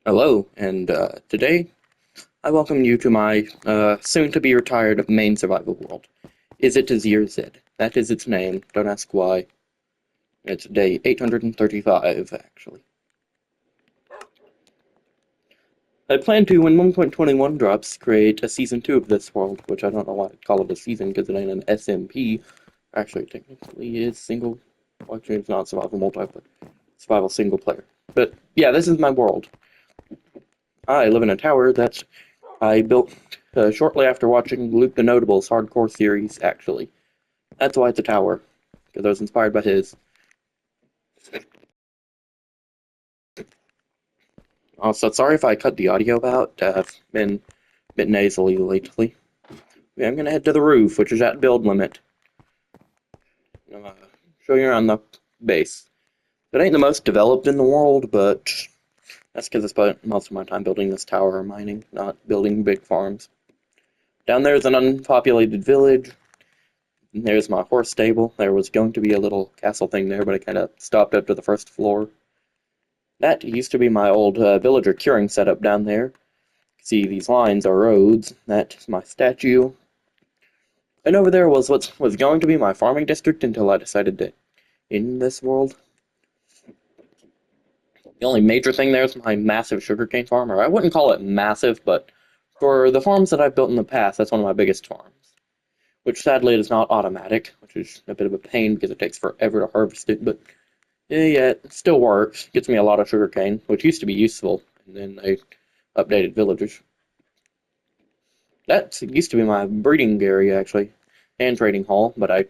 Hello, and today I welcome you to my soon-to-be retired main survival world. Is it Z or Z? That is its name. Don't ask why. It's day 835, actually. I plan to, when 1.21 drops, create a season 2 of this world, which I don't know why I call it a season because it ain't an SMP. Actually, it technically is single. Well, actually, it's not survival multiplayer. Survival single player. But yeah, this is my world. I live in a tower that I built shortly after watching Luke the Notable's hardcore series, actually. That's why it's a tower, because I was inspired by his. Also, sorry if I cut the audio out. I've been a bit nasally lately. Yeah, I'm gonna head to the roof, which is at build limit. Show you around the base. It ain't the most developed in the world, but that's because I spent most of my time building this tower or mining, not building big farms. Down there is an unpopulated village. There's my horse stable. There was going to be a little castle thing there, but I kind of stopped up to the first floor. That used to be my old villager curing setup down there. See, these lines are roads. That's my statue. And over there was what was going to be my farming district until I decided to end this world. The only major thing there is my massive sugarcane farm, or I wouldn't call it massive, but for the farms that I've built in the past, that's one of my biggest farms. Which sadly is not automatic, which is a bit of a pain because it takes forever to harvest it, but yeah, it still works. Gets me a lot of sugarcane, which used to be useful, and then they updated villagers. That used to be my breeding area, actually, and trading hall, but I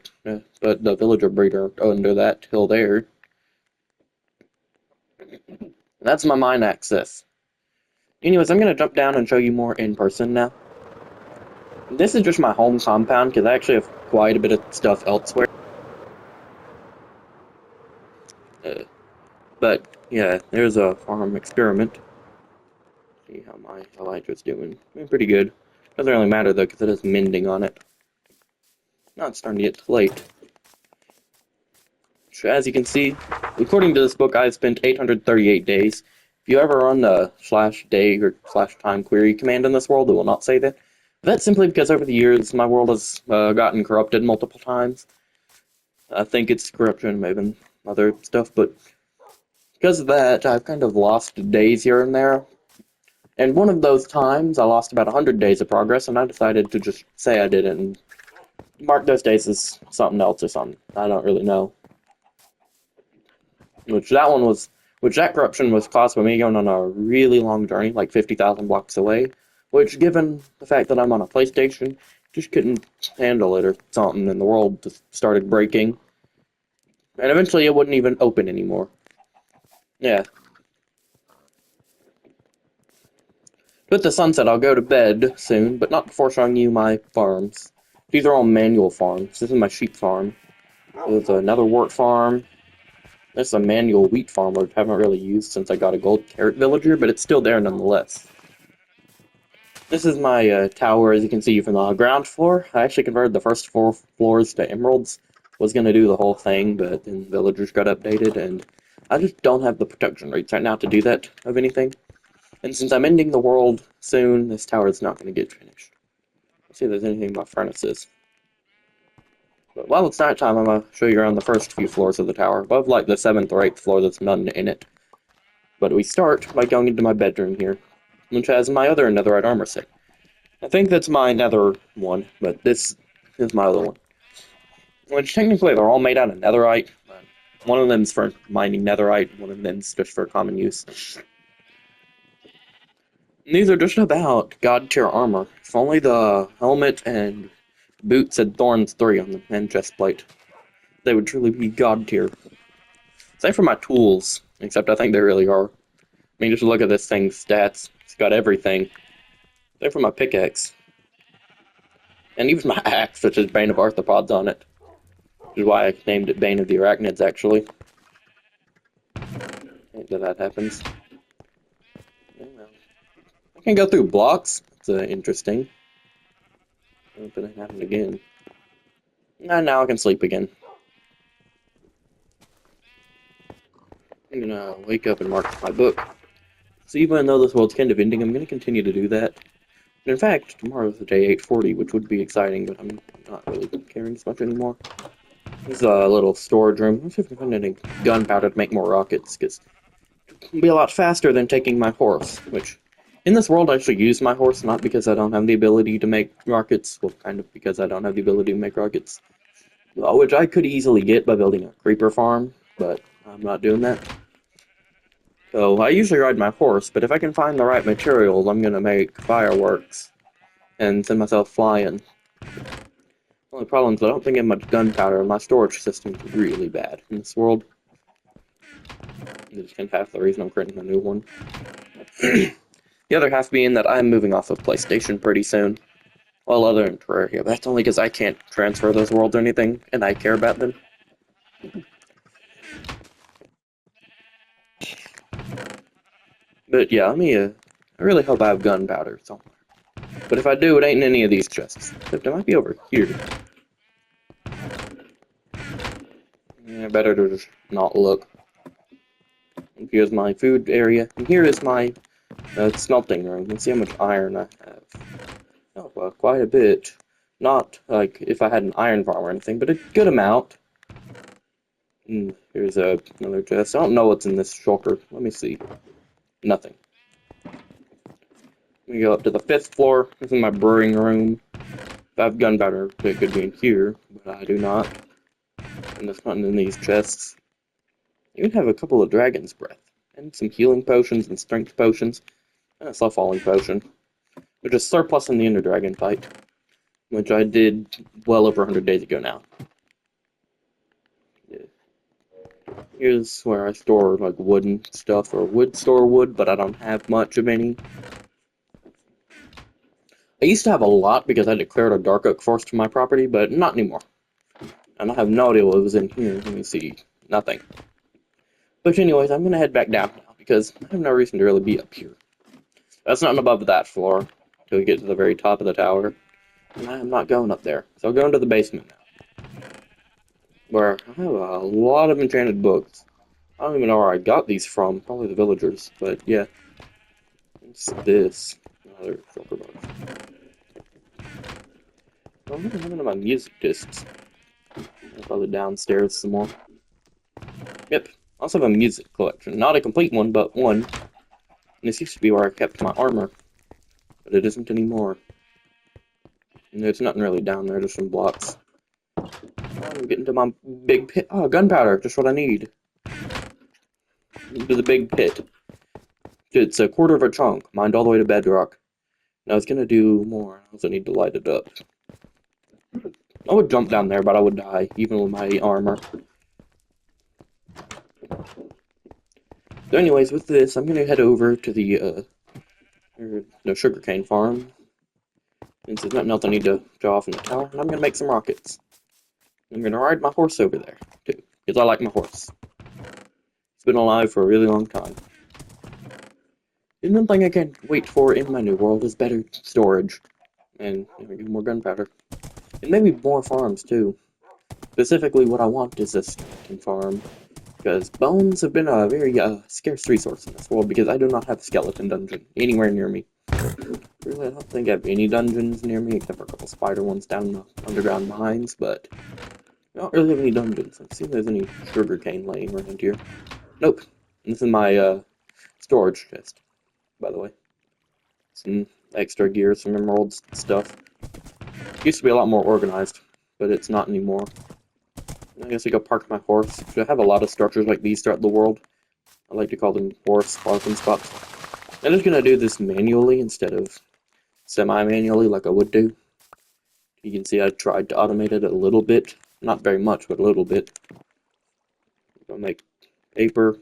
put the villager breeder under that hill there. That's my mine access. Anyways, I'm gonna jump down and show you more in person now. This is just my home compound, because I actually have quite a bit of stuff elsewhere. Uh, but, yeah, there's a farm experiment. See how my Elytra's doing. Pretty good. Doesn't really matter though, because it has mending on it. Now it's starting to get late. So as you can see, according to this book, I've spent 838 days. If you ever run the /day or /time query command in this world, it will not say that. That's simply because over the years, my world has gotten corrupted multiple times. I think it's corruption, maybe other stuff, but because of that, I've kind of lost days here and there. And one of those times, I lost about 100 days of progress, and I decided to just say I did it and mark those days as something else or something. I don't really know. Which that corruption was caused by me going on a really long journey, like 50,000 blocks away, which, given the fact that I'm on a PlayStation, just couldn't handle it or something, and the world just started breaking. And eventually it wouldn't even open anymore. Yeah. With the sunset, I'll go to bed soon, but not before showing you my farms. These are all manual farms. This is my sheep farm. There's another wort farm. This is a manual wheat farm, which I haven't really used since I got a gold carrot villager, but it's still there nonetheless. This is my tower, as you can see from the ground floor. I actually converted the first 4 floors to emeralds. Was going to do the whole thing, but then villagers got updated, and I just don't have the production rates right now to do that of anything. And since I'm ending the world soon, this tower is not going to get finished. Let's see if there's anything about furnaces. But while it's nighttime, I'm going to show you around the first few floors of the tower, above like the 7th or 8th floor that's none in it. But we start by going into my bedroom here, which has my other netherite armor set. I think that's my nether one, but this is my other one. Which technically they're all made out of netherite, but one of them's for mining netherite, one of them's just for common use. And these are just about god tier armor. If only the helmet and boots had Thorns 3 on them, and chestplate. They would truly be god tier. Same for my tools, except I think they really are. I mean, just look at this thing's stats. It's got everything. Same for my pickaxe. And even my axe, which has Bane of Arthropods on it. Which is why I named it Bane of the Arachnids, actually. That happens. I can go through blocks. It's interesting. I hope it happened again. And now I can sleep again. I'm gonna wake up and mark my book. So even though this world's kind of ending, I'm going to continue to do that. And in fact, tomorrow's the day 840, which would be exciting, but I'm not really caring as much anymore. This is a little storage room. Let's see if we can find any gunpowder to make more rockets, because it'll be a lot faster than taking my horse, which in this world I actually use my horse, not because I don't have the ability to make rockets, well, kind of because I don't have the ability to make rockets, which I could easily get by building a creeper farm, but I'm not doing that. So I usually ride my horse, but if I can find the right materials, I'm gonna make fireworks and send myself flying. The only problem is I don't think I have much gunpowder, and my storage system's really bad in this world. That's kind of half the reason I'm creating a new one. The other half being that I'm moving off of PlayStation pretty soon. Well, other than Terraria, but that's only because I can't transfer those worlds or anything, and I care about them. But yeah, I really hope I have gunpowder somewhere. But if I do, it ain't in any of these chests. Except it might be over here. Yeah, better to just not look. And here's my food area, and here is my smelting room. Let's see how much iron I have. Oh, well, quite a bit. Not like if I had an iron farm or anything, but a good amount. Here's another chest. I don't know what's in this shulker. Let me see. Nothing. Let me go up to the 5th floor. This is my brewing room. If I have gunpowder, it could be in here, but I do not. And there's nothing in these chests. I even have a couple of dragon's breath. And some healing potions and strength potions. And a slow-falling potion. Which is surplus in the Ender Dragon fight. Which I did well over 100 days ago now. Yeah. Here's where I store like wooden stuff, or would store wood, but I don't have much of any. I used to have a lot because I declared a dark oak forest for my property, but not anymore. And I have no idea what was in here. Let me see. Nothing. But anyways, I'm gonna head back down now because I have no reason to really be up here. That's not above that floor till we get to the very top of the tower. And I am not going up there. So I'll go into the basement now. Where I have a lot of enchanted books. I don't even know where I got these from. Probably the villagers. But yeah. What's this? Another shulker box. Oh, I'm having my music discs. I'll probably downstairs some more. Yep. I also have a music collection. Not a complete one, but one. And this used to be where I kept my armor. But it isn't anymore. And there's nothing really down there, just some blocks. I'm getting to my big pit. Oh, gunpowder, just what I need. Into the big pit. It's a quarter of a chunk, mined all the way to bedrock. And I was gonna do more. I also need to light it up. I would jump down there, but I would die, even with my armor. So anyways, with this, I'm gonna head over to the sugarcane farm. Since there's nothing else I need to show off in the tower, and I'm gonna make some rockets. I'm gonna ride my horse over there, too, because I like my horse. It's been alive for a really long time. And one thing I can't wait for in my new world is better storage. And more gunpowder. And maybe more farms, too. Specifically, what I want is a skeleton farm. Because bones have been a very scarce resource in this world, because I do not have a skeleton dungeon anywhere near me. Really, I don't think I have any dungeons near me, except for a couple spider ones down in the underground mines, but I don't really have any dungeons. Let's see if there's any sugarcane laying around here. Nope. And this is my storage chest, by the way. Some extra gear, some emeralds, stuff. It used to be a lot more organized, but it's not anymore. I guess I go park my horse. I have a lot of structures like these throughout the world. I like to call them horse parking spots. I'm just gonna do this manually instead of semi-manually like I would do. You can see I tried to automate it a little bit. Not very much, but a little bit. I'll make paper.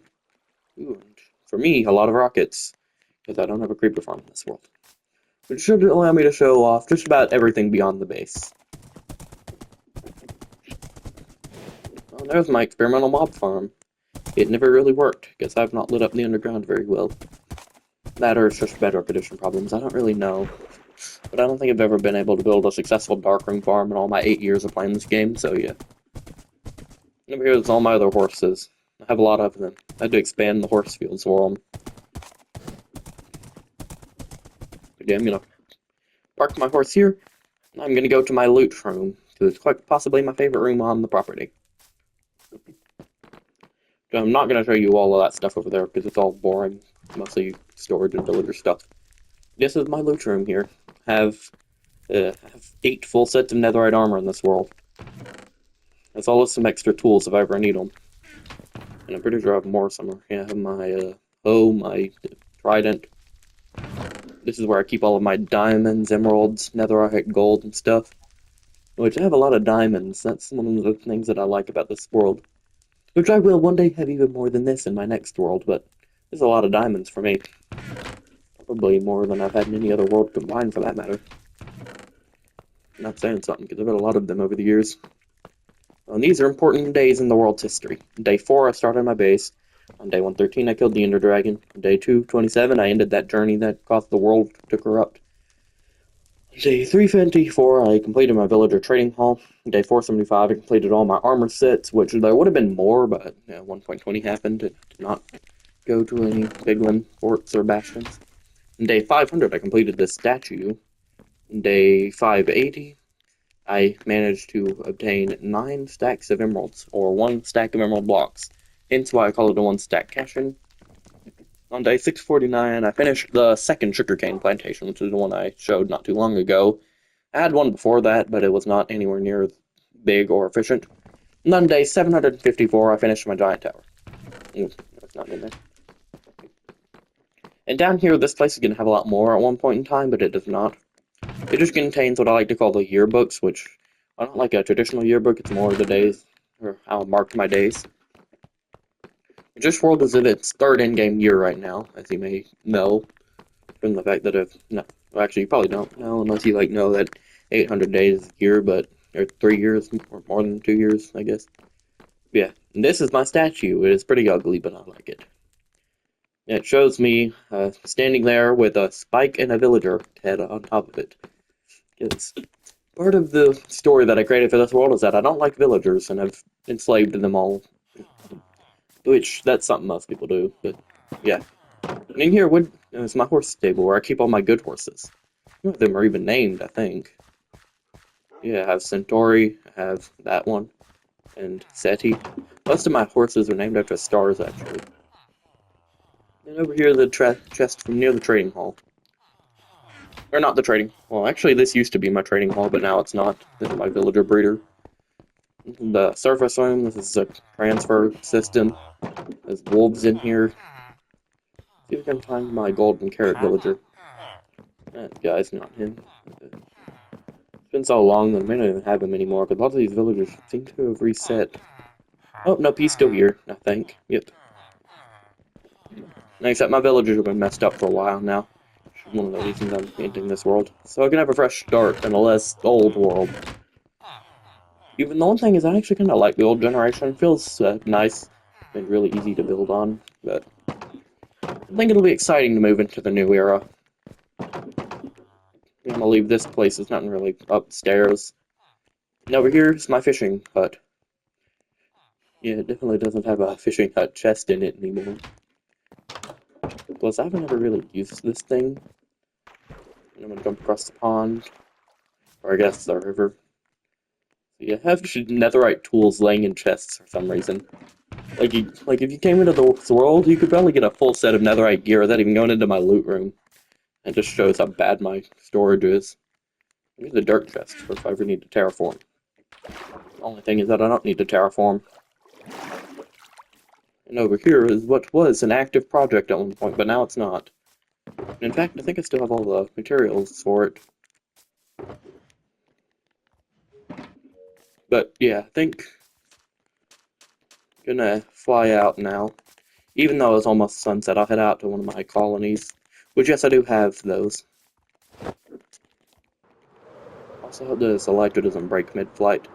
Ooh, and for me, a lot of rockets. Because I don't have a creeper farm in this world. Which should allow me to show off just about everything beyond the base. Well, there's my experimental mob farm. It never really worked, because I've not lit up the underground very well. That or it's just bedrock edition problems, I don't really know. But I don't think I've ever been able to build a successful darkroom farm in all my 8 years of playing this game, so yeah. Over here's all my other horses. I have a lot of them. I had to expand the horse fields for them. Yeah, I'm gonna park my horse here, and I'm gonna go to my loot room, because it's quite possibly my favorite room on the property. So I'm not gonna show you all of that stuff over there, because it's all boring. It's mostly storage and villager stuff. This is my loot room here. I have 8 full sets of netherite armor in this world. As well as some extra tools if I ever need them. And I'm pretty sure I have more somewhere. Yeah, I have my hoe, my trident. This is where I keep all of my diamonds, emeralds, netherite, gold, and stuff. Which I have a lot of diamonds. That's one of the things that I like about this world. Which I will one day have even more than this in my next world, but there's a lot of diamonds for me. Probably more than I've had in any other world combined, for that matter. I'm not saying something, because I've had a lot of them over the years. And these are important days in the world's history. On day 4, I started my base. On day 113, I killed the Ender Dragon. On day 227, I ended that journey that caused the world to corrupt. On day 354, I completed my villager trading hall. On day 475, I completed all my armor sets, which there would have been more, but 1.20 happened. It did not go to any big forts or bastions. On day 500, I completed this statue. On day 580, I managed to obtain 9 stacks of emeralds, or 1 stack of emerald blocks. Hence why I call it a 1-stack cache-in. On day 649, I finished the second sugarcane plantation, which is the one I showed not too long ago. I had one before that, but it was not anywhere near as big or efficient. And on day 754, I finished my giant tower. It's not in there. And down here, this place is going to have a lot more at one point in time, but it does not. It just contains what I like to call the yearbooks, which I don't like a traditional yearbook. It's more of the days, or how I marked my days. This world is in its 3rd in-game year right now, as you may know, from the fact that well, actually, you probably don't know, unless you, know that 800 days is a year, but, or 3 years, or more than 2 years, I guess. Yeah, and this is my statue. It is pretty ugly, but I like it. It shows me standing there with a spike and a villager head on top of it. It's part of the story that I created for this world is that I don't like villagers, and I've enslaved them all. Which, that's something most people do, but yeah. And in here is my horse stable, where I keep all my good horses. None of them are even named, I think. Yeah, I have Centauri, I have that one, and Seti. Most of my horses are named after stars, actually. And over here, the chest from near the trading hall. Or not the trading. Well, actually, this used to be my trading hall, but now it's not. This is my villager breeder. The surface room, this is a transfer system. There's wolves in here. See if I can find my golden carrot villager. That guy's not him. It's been so long that I may not even have him anymore, but a lot of these villagers seem to have reset. Oh, nope, he's still here, I think. Yep. Except my villagers have been messed up for a while now. Which is one of the reasons I'm painting this world. So I can have a fresh start in a less old world. Even the one thing is I actually kind of like the old generation. It feels nice and really easy to build on, but I think it'll be exciting to move into the new era. I'm gonna leave this place, there's nothing really upstairs. And over here is my fishing hut. Yeah, it definitely doesn't have a fishing hut chest in it anymore. Plus, I haven't ever really used this thing. And I'm gonna jump across the pond. Or I guess the river. So yeah, I have netherite tools laying in chests for some reason. Like if you came into the world, you could probably get a full set of netherite gear without even going into my loot room. It just shows how bad my storage is. Here's a dirt chest for if I ever need to terraform. The only thing is that I don't need to terraform. And over here is what was an active project at one point, but now it's not. And in fact, I think I still have all the materials for it. But yeah, I think I'm gonna fly out now. Even though it's almost sunset, I'll head out to one of my colonies. Which, yes, I do have those. Also hope this elytra doesn't break mid-flight.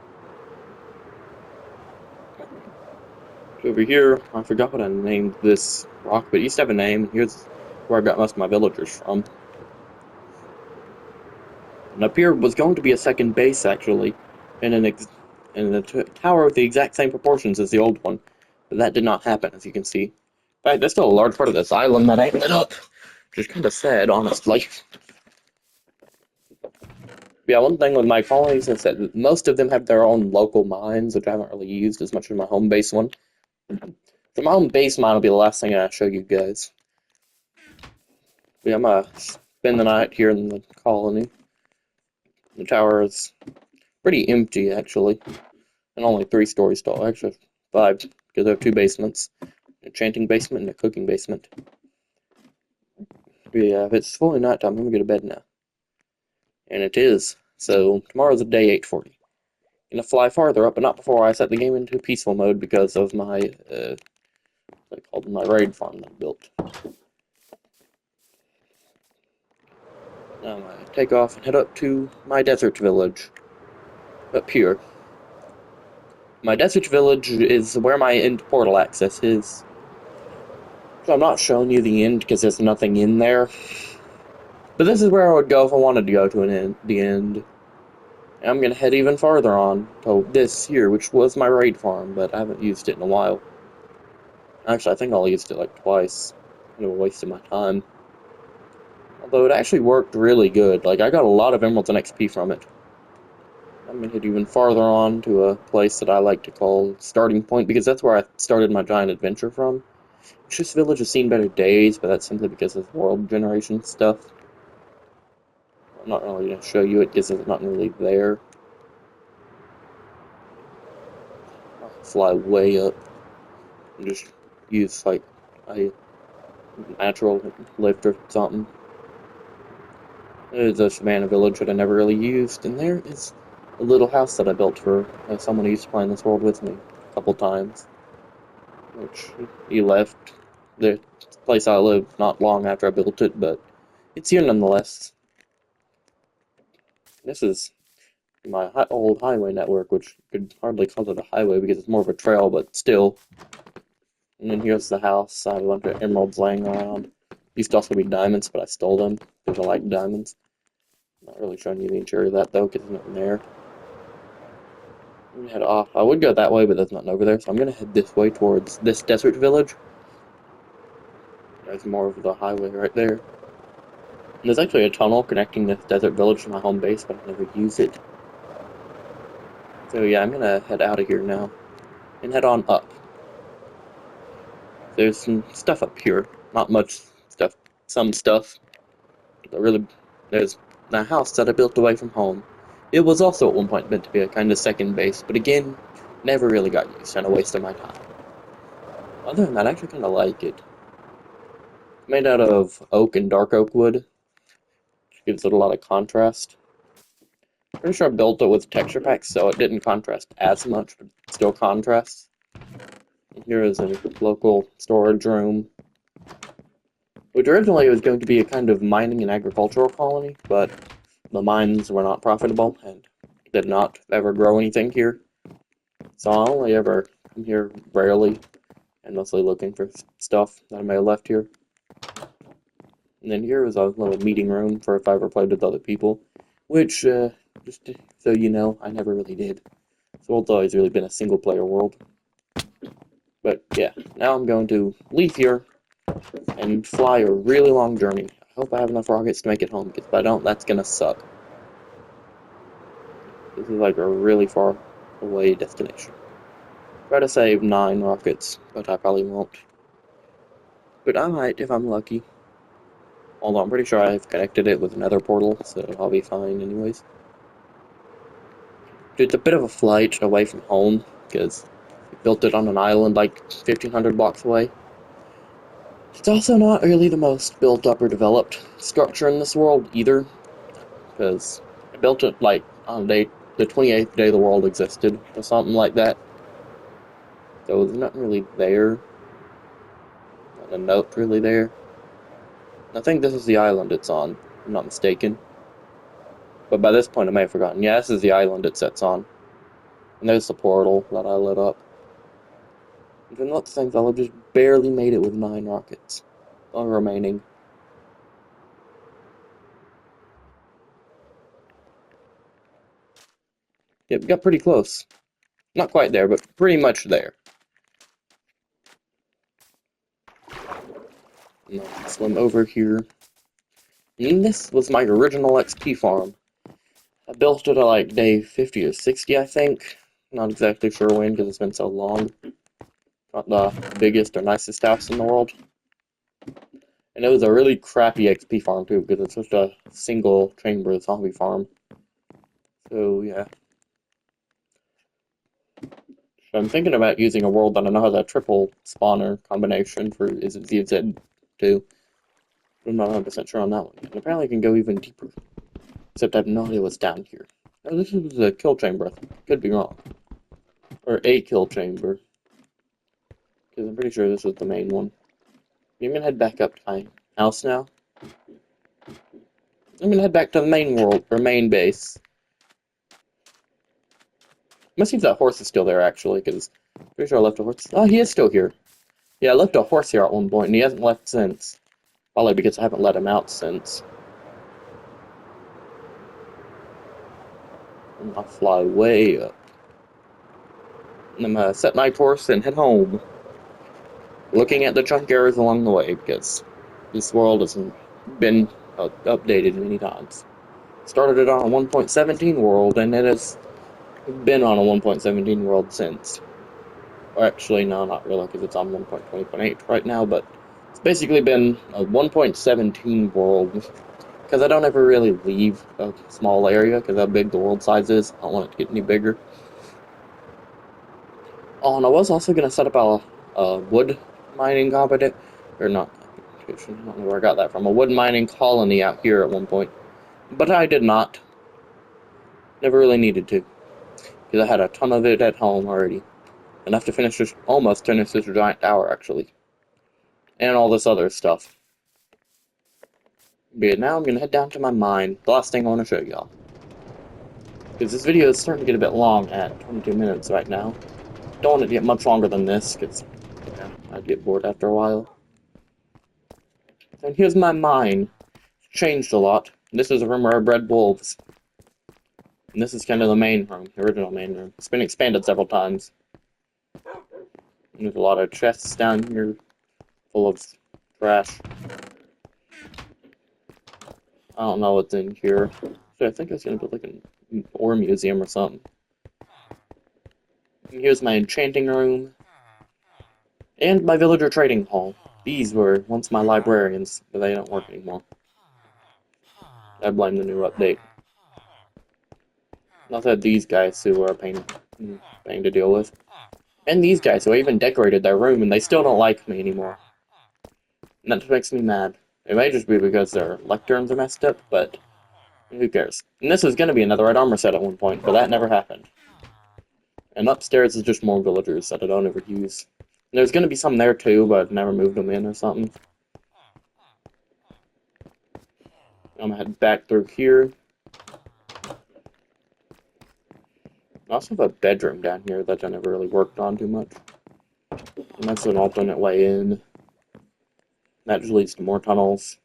Over here, I forgot what I named this rock, but it used to have a name. Here's where I got most of my villagers from. And up here was going to be a second base, actually, and a tower with the exact same proportions as the old one. But that did not happen, as you can see. In fact, there's still a large part of this island that ain't lit up, which is kind of sad, honestly. Yeah, one thing with my colonies is that most of them have their own local mines, which I haven't really used as much as my home base one. So my home base mine will be the last thing I show you guys. Yeah, I'm gonna spend the night here in the colony. The tower is pretty empty, actually, and only 3 stories tall. Actually, 5, because I have 2 basements. An enchanting basement and a cooking basement. But yeah, if it's fully nighttime, I'm gonna go to bed now. And it is. So tomorrow's a day 8:40. Gonna fly farther up, but not before I set the game into peaceful mode because of my what's it called, my raid farm that I built. Now I'm gonna take off and head up to my desert village. Up here. My desert village is where my end portal access is. So I'm not showing you the end because there's nothing in there. But this is where I would go if I wanted to go to the end. And I'm gonna head even farther on to this here, which was my raid farm, but I haven't used it in a while. Actually, I think I only used it like twice. Kind of a waste of my time. Although it actually worked really good. Like, I got a lot of emeralds and XP from it. I'm gonna head even farther on to a place that I like to call Starting Point, because that's where I started my giant adventure from. This village has seen better days, but that's simply because of world generation stuff. I'm not really gonna show you it because it's not really there. I'll fly way up and just use like a natural lift or something. There's a savannah village that I never really used, and there is a little house that I built for someone who used to play in this world with me a couple times, which he left the place I lived not long after I built it, but it's here nonetheless. This is my old highway network, which you could hardly call it a highway because it's more of a trail, but still. And then here's the house. I have a bunch of emeralds laying around. Used to also be diamonds, but I stole them because I like diamonds. Not really showing you the interior of that though, because there's nothing there. I'm gonna head off. I would go that way, but there's nothing over there, so I'm gonna head this way towards this desert village. There's more of the highway right there. And there's actually a tunnel connecting this desert village to my home base, but I never use it. So yeah, I'm gonna head out of here now and head on up. There's some stuff up here. Not much stuff. Some stuff. But really, there's the house that I built away from home. It was also at one point meant to be a kind of second base, but again, never really got used and a waste of my time. Other than that, I actually kind of like it. It's made out of oak and dark oak wood, which gives it a lot of contrast. Pretty sure I built it with texture packs, so it didn't contrast as much, but still contrasts. And here is a local storage room, which originally was going to be a kind of mining and agricultural colony, but the mines were not profitable and did not ever grow anything here. So I only ever come here rarely and mostly looking for stuff that I may have left here. And then here is a little meeting room for if I ever played with other people, which, just so you know, I never really did. So it's always really been a single player world. But yeah, now I'm going to leave here and fly a really long journey. I hope I have enough rockets to make it home, because if I don't, that's gonna suck. This is like a really far away destination. Try to save 9 rockets, but I probably won't. But I might if I'm lucky. Although I'm pretty sure I've connected it with another portal, so I'll be fine anyways. It's a bit of a flight away from home, because we built it on an island like 1,500 blocks away. It's also not really the most built up or developed structure in this world either, because I built it like on the 28th day the world existed, or something like that. So there's nothing really there. Not a note really there. I think this is the island it's on, if I'm not mistaken. But by this point I may have forgotten. Yeah, this is the island it sets on. And there's the portal that I lit up. And from lots of things, I'll have just barely made it with 9 rockets. All remaining. Yep, got pretty close. Not quite there, but pretty much there. And I'll swim over here. And this was my original XP farm. I built it at like day 50 or 60, I think. Not exactly sure when because it's been so long. Not the biggest or nicest house in the world. And it was a really crappy XP farm too because it's just a single chamber zombie farm. So yeah. So I'm thinking about using a world that I know has a triple spawner combination for is it ZZ2. I'm not 100% sure on that one. And apparently I can go even deeper. Except I have no idea what's down here. Oh, this is a kill chamber. Could be wrong. Or a kill chamber. Because I'm pretty sure this is the main one. I'm gonna head back up to my house now. I'm gonna head back to the main world, or main base. I'm gonna see if that horse is still there, actually, because I'm pretty sure I left a horse. Oh, he is still here. Yeah, I left a horse here at one point, and he hasn't left since. Probably because I haven't let him out since. I'm gonna fly way up. And I'm gonna set my course and head home. Looking at the chunk errors along the way, because this world hasn't been updated many times. Started it on a 1.17 world, and it has been on a 1.17 world since. Or actually, no, not really, because it's on 1.20.8 right now, but it's basically been a 1.17 world. Because I don't ever really leave a small area, because how big the world size is. I don't want it to get any bigger. Oh, and I was also going to set up a wood mining competition, or not competition, I don't know where I got that from, a wood mining colony out here at one point. But I did not. Never really needed to, because I had a ton of it at home already. Enough to finish this, almost finish this giant tower, actually. And all this other stuff. But now I'm going to head down to my mine. The last thing I want to show y'all. Because this video is starting to get a bit long at 22 minutes right now. Don't want it to get much longer than this, because yeah, I'd get bored after a while. And here's my mine. It's changed a lot. This is a room where I bred wolves. And this is kind of the main room, the original main room. It's been expanded several times. And there's a lot of chests down here full of trash. I don't know what's in here. So I think it's going to be like an ore museum or something. And here's my enchanting room. And my villager trading hall. These were once my librarians, but they don't work anymore. I blame the new update. Not that these guys who are a pain to deal with. And these guys who even decorated their room and they still don't like me anymore. And that just makes me mad. It may just be because their lecterns are messed up, but who cares? And this was going to be another red armor set at one point, but that never happened. And upstairs is just more villagers that I don't ever use. And there's going to be some there too, but I've never moved them in or something. I'm going to head back through here. I also have a bedroom down here that I never really worked on too much. And that's an alternate way in. That just leads to more tunnels.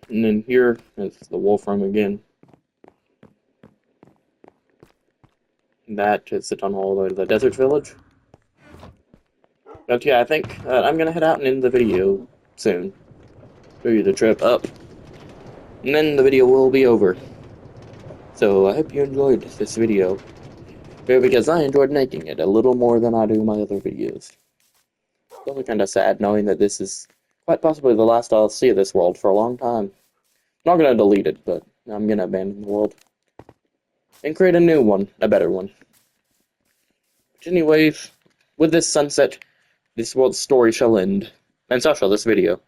And then here is the wolf room again. And that is the tunnel all the way to the desert village. But yeah, I think I'm gonna head out and end the video soon. Show you the trip up. And then the video will be over. So I hope you enjoyed this video. Because I enjoyed making it a little more than I do my other videos. It's also kind of sad knowing that this is quite possibly the last I'll see of this world for a long time. I'm not gonna delete it, but I'm gonna abandon the world. And create a new one, a better one. But anyways, with this sunset, this world's story shall end. And so shall this video.